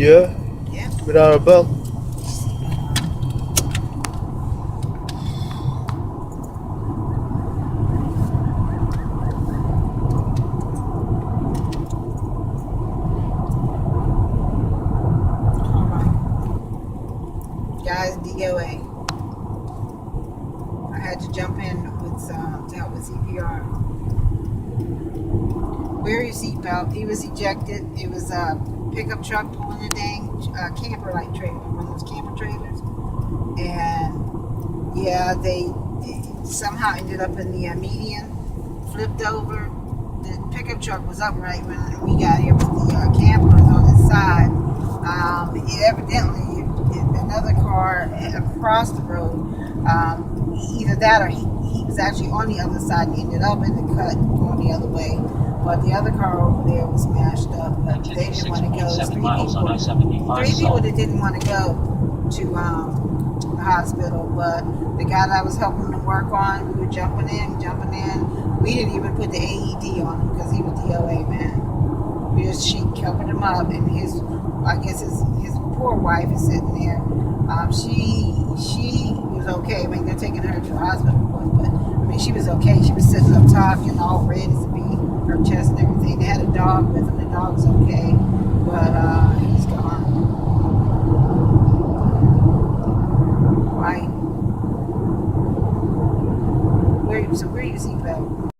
Yeah, Yeah. without a belt. All right. Guys, DOA. I had to jump in with to help with CPR. Wear your seatbelt. He was ejected. It was a pickup truck pulling a dang camper like trailer, one of those camper trailers. And yeah, they somehow ended up in the median, flipped over. The pickup truck was upright when we got here, but the camper was on its side. Evidently, another car across the road, either that or he was actually on the other side and ended up in the cut going the other way. But the other car over there was smashed up, but they didn't want to go. Three people that didn't want to go to the hospital, but the guy that I was helping them work on, we were jumping in. We didn't even put the AED on him because he was DOA, man. We just helping him up, and his poor wife is sitting there. She was okay. I mean, they're taking her to the hospital, but I mean, she was okay. She was sitting up talking, all red as a bee, her chest and everything. They had a dog with him. The dog's okay, but he's gone. Right. Where you seatbelt?